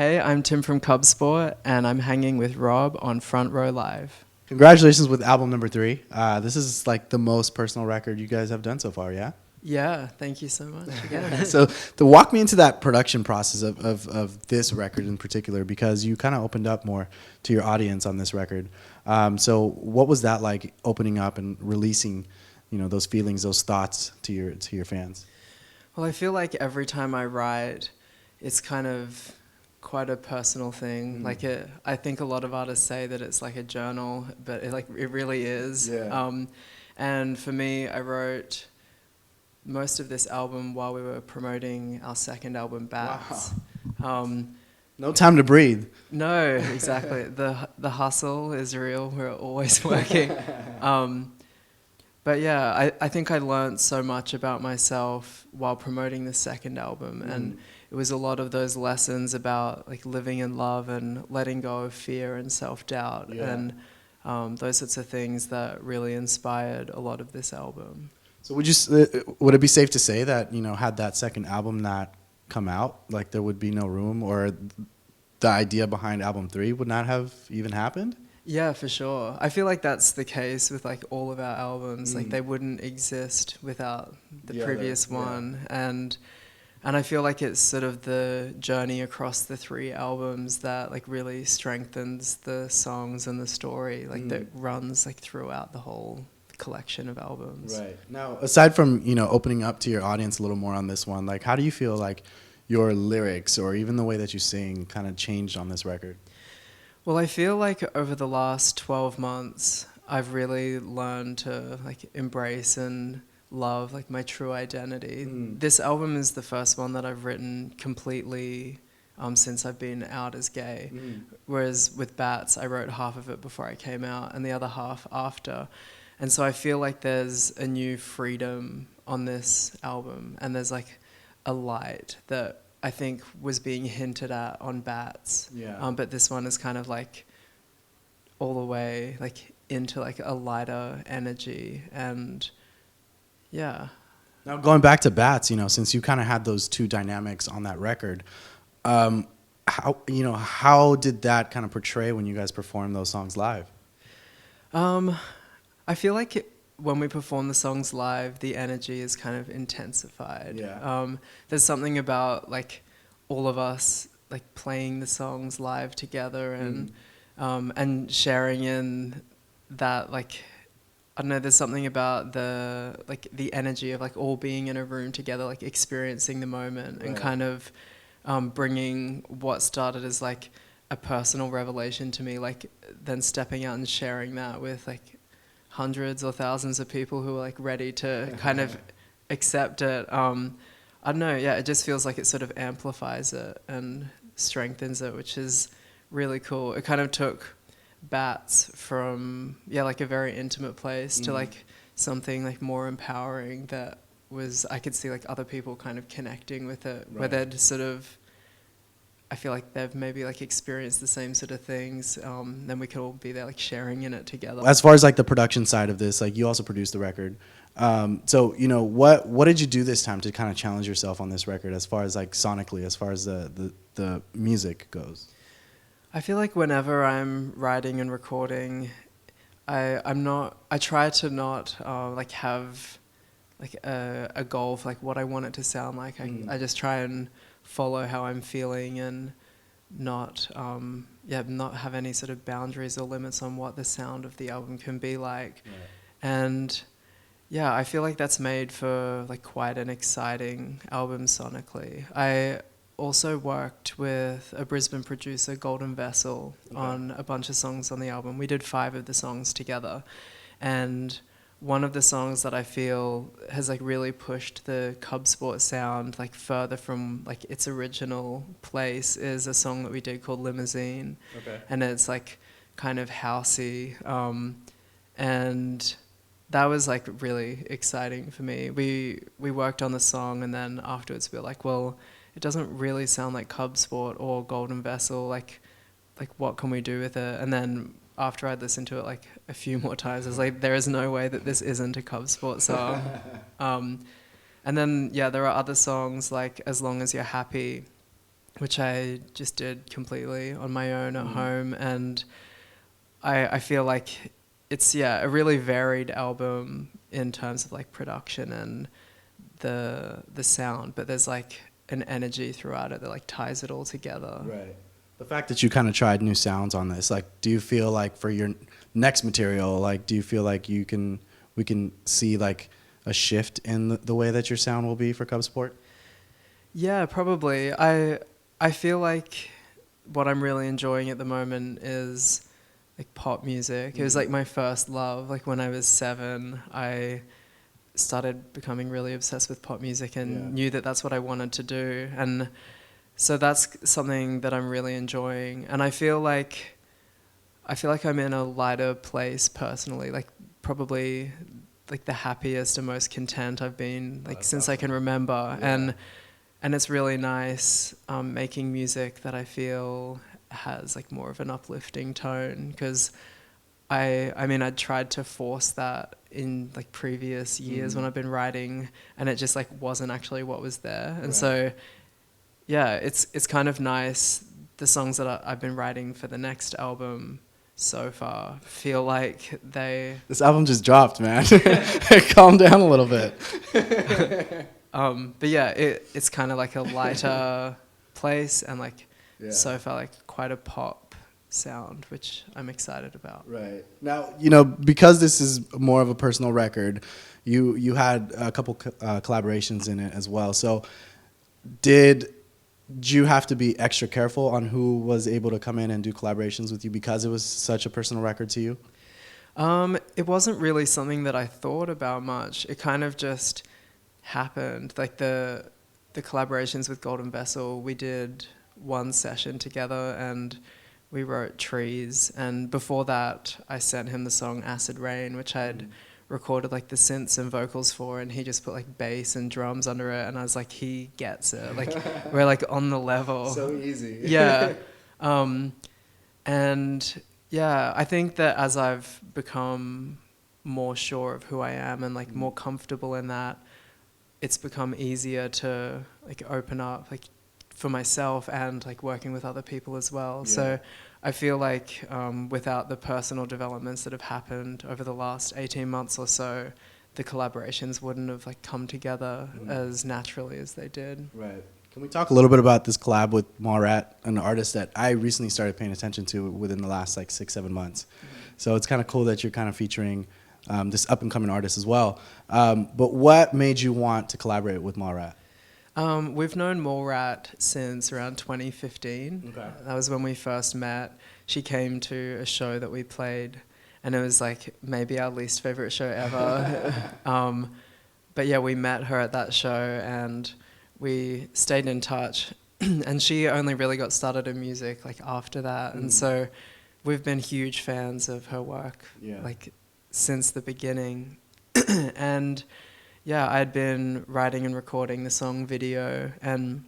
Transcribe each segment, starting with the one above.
Hey, I'm Tim from Cub Sport, and I'm hanging with Rob on Front Row Live. Congratulations with album number 3. This is like the most personal record you guys have done so far, yeah? Yeah, thank you so much again. So to walk me into that production process of this record in particular, because you kind of opened up more to your audience on this record. So what was that like, opening up and releasing, those feelings, those thoughts to your fans? Well, I feel like every time I write, it's kind of quite a personal thing. I think a lot of artists say that it's like a journal, but it really is. Yeah. And for me, I wrote most of this album while we were promoting our second album, Bats. Wow. No time to breathe. No, exactly. The hustle is real. We're always working. But yeah, I think I learned so much about myself while promoting the second album, and it was a lot of those lessons about like living in love and letting go of fear and self-doubt, and those sorts of things that really inspired a lot of this album. So would it be safe to say that, had that second album not come out, like there would be no room, or the idea behind album 3 would not have even happened? Yeah, for sure. I feel like that's the case with like all of our albums. Like they wouldn't exist without the previous one. And I feel like it's sort of the journey across the 3 albums that like really strengthens the songs and the story, like that runs like throughout the whole collection of albums. Right. Now, aside from, opening up to your audience a little more on this one, like how do you feel like your lyrics or even the way that you sing kind of changed on this record? Well, I feel like over the last 12 months, I've really learned to like embrace and love like my true identity. This album is the first one that I've written completely since I've been out as gay. Whereas with Bats, I wrote half of it before I came out and the other half after. And so I feel like there's a new freedom on this album, and there's like a light that I think was being hinted at on Bats. Yeah. But this one is kind of like all the way like into like a lighter energy, and yeah. Now going back to Bats, since you kind of had those two dynamics on that record, how did that kind of portray when you guys performed those songs live? I feel like when we perform the songs live, the energy is kind of intensified. Yeah. There's something about like all of us like playing the songs live together and sharing in that, like, I don't know, there's something about the energy of like all being in a room together, like experiencing the moment and kind of bringing what started as like a personal revelation to me, like then stepping out and sharing that with like hundreds or thousands of people who are like ready to kind of accept it. I don't know, yeah, it just feels like it sort of amplifies it and strengthens it, which is really cool. It kind of took Bats from, like a very intimate place to like something like more empowering that was, I could see like other people kind of connecting with it, where they'd sort of, I feel like they've maybe like experienced the same sort of things. Then we could all be there like sharing in it together. As far as like the production side of this, like you also produced the record. So what did you do this time to kind of challenge yourself on this record, as far as like sonically, as far as the music goes? I feel like whenever I'm writing and recording, I try to not like have like a goal of like what I want it to sound like. I just try and follow how I'm feeling and not have any sort of boundaries or limits on what the sound of the album can be like. And yeah, I feel like that's made for like quite an exciting album sonically. I also worked with a Brisbane producer, Golden Vessel, on a bunch of songs on the album. We did 5 of the songs together, and one of the songs that I feel has like really pushed the Cub Sport sound like further from like its original place is a song that we did called Limousine. And it's like kind of housey, and that was like really exciting for me. We worked on the song, and then afterwards we were like, well, it doesn't really sound like Cub Sport or Golden Vessel, like what can we do with it? And then after I'd listened to it like a few more times, I was like, there is no way that this isn't a Cub Sport song. And then, there are other songs like As Long As You're Happy, which I just did completely on my own at home. And I feel like it's, a really varied album in terms of like production and the sound, but there's like an energy throughout it that like ties it all together. Right. The fact that you kind of tried new sounds on this, like, do you feel like for your next material, like, do you feel like we can see like a shift in the way that your sound will be for Cub Sport? Yeah, probably. I feel like what I'm really enjoying at the moment is like pop music. It was like my first love. Like when I was 7, I started becoming really obsessed with pop music and knew that that's what I wanted to do. And so that's something that I'm really enjoying. And I feel like I'm in a lighter place personally, like probably like the happiest and most content I've been like since I can remember. And it's really nice making music that I feel has like more of an uplifting tone, because I mean I tried to force that in like previous years when I've been writing, and it just like wasn't actually what was there. And so yeah, it's kind of nice. The songs that I've been writing for the next album so far feel like This album just dropped, man. Calm down a little bit. but yeah, it's kind of like a lighter place, and like so far like quite a pop sound, which I'm excited about. Right. Now, you know, because this is more of a personal record, you had a couple collaborations in it as well. So did you have to be extra careful on who was able to come in and do collaborations with you because it was such a personal record to you? It wasn't really something that I thought about much. It kind of just happened. Like the collaborations with Golden Vessel, we did one session together and we wrote Trees. And before that, I sent him the song Acid Rain, which I'd recorded like the synths and vocals for, and he just put like bass and drums under it, and I was like, he gets it. Like we're like on the level. So easy. Yeah. And yeah, I think that as I've become more sure of who I am and like more comfortable in that, it's become easier to like open up like for myself and like working with other people as well. Yeah. So I feel like without the personal developments that have happened over the last 18 months or so, the collaborations wouldn't have like come together as naturally as they did. Right. Can we talk a little bit about this collab with Mallrat, an artist that I recently started paying attention to within the last like 6-7 months? So it's kind of cool that you're kind of featuring this up and coming artist as well. But what made you want to collaborate with Mallrat? We've known Mallrat since around 2015. Okay. That was when we first met. She came to a show that we played, and it was like maybe our least favorite show ever. But yeah, we met her at that show and we stayed in touch. And she only really got started in music like after that. And so we've been huge fans of her work like since the beginning. And yeah, I'd been writing and recording the song Video, and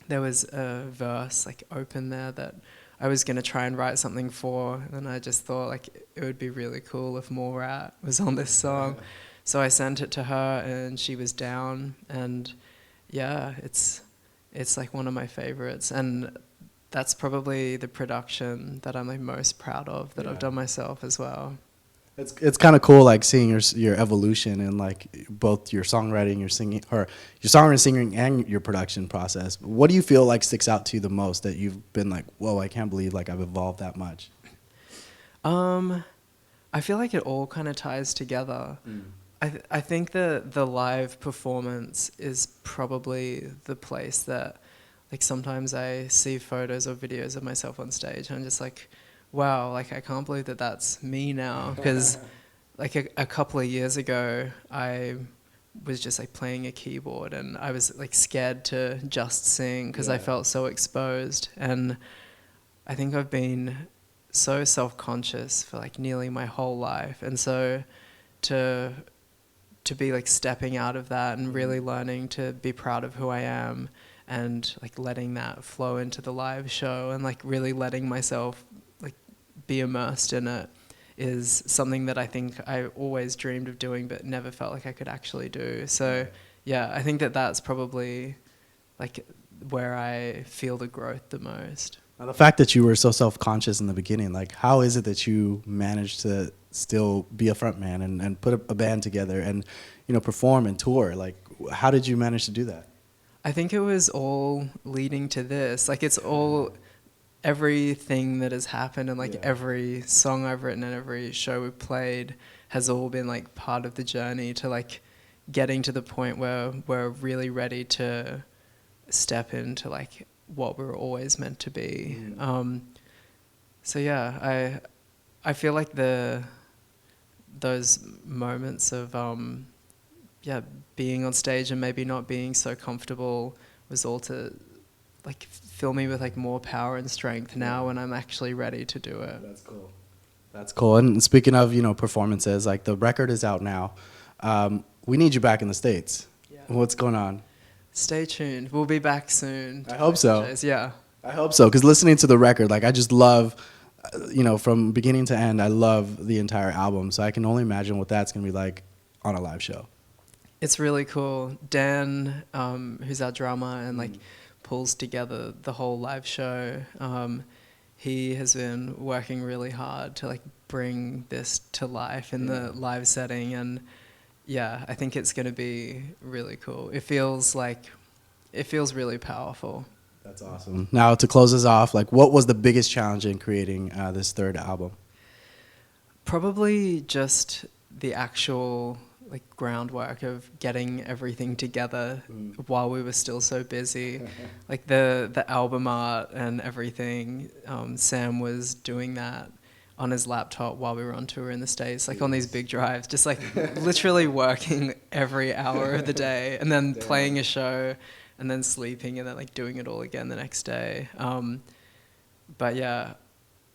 there was a verse like open there that I was going to try and write something for, and I just thought like it would be really cool if Mallrat was on this song. So I sent it to her and she was down, and yeah, it's like one of my favorites, and that's probably the production that I'm like most proud of that I've done myself as well. It's kind of cool, like seeing your evolution in like both your songwriting, your singing, or your songwriting, singing, and your production process. What do you feel like sticks out to you the most that you've been like, whoa, I can't believe like I've evolved that much? I feel like it all kind of ties together. I think that the live performance is probably the place that, like, sometimes I see photos or videos of myself on stage and I'm just like, wow, like I can't believe that that's me now, because like a couple of years ago I was just like playing a keyboard and I was like scared to just sing because I felt so exposed, and I think I've been so self-conscious for like nearly my whole life, and so to be like stepping out of that and really learning to be proud of who I am and like letting that flow into the live show and like really letting myself be immersed in it is something that I think I always dreamed of doing but never felt like I could actually do. So yeah, I think that that's probably like where I feel the growth the most. Now, the fact that you were so self-conscious in the beginning, like how is it that you managed to still be a front man and put a band together and, you know, perform and tour? Like, how did you manage to do that? I think it was all leading to this. Like, it's all, everything that has happened, and like every song I've written and every show we've played has all been like part of the journey to like getting to the point where we're really ready to step into like what we were always meant to be. So yeah, I feel like those moments of being on stage and maybe not being so comfortable was all to like fill me with like more power and strength now when I'm actually ready to do it. That's cool. That's cool. And speaking of, you know, performances, like the record is out now. We need you back in the States. Yeah. What's going on? Stay tuned. We'll be back soon. I hope so. Yeah. I hope so, because listening to the record, like I just love, you know, from beginning to end, I love the entire album. So I can only imagine what that's going to be like on a live show. It's really cool. Dan, who's our drummer and like pulls together the whole live show, he has been working really hard to like bring this to life in the live setting, and yeah, I think it's going to be really cool. It feels really powerful. That's awesome. Now, to close us off, like what was the biggest challenge in creating this third album? Probably just the actual like groundwork of getting everything together while we were still so busy. Like the album art and everything, Sam was doing that on his laptop while we were on tour in the States, like on these big drives, just like literally working every hour of the day, and then playing a show, and then sleeping, and then like doing it all again the next day. But yeah,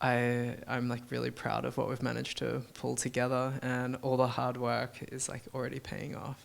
I'm like really proud of what we've managed to pull together, and all the hard work is like already paying off.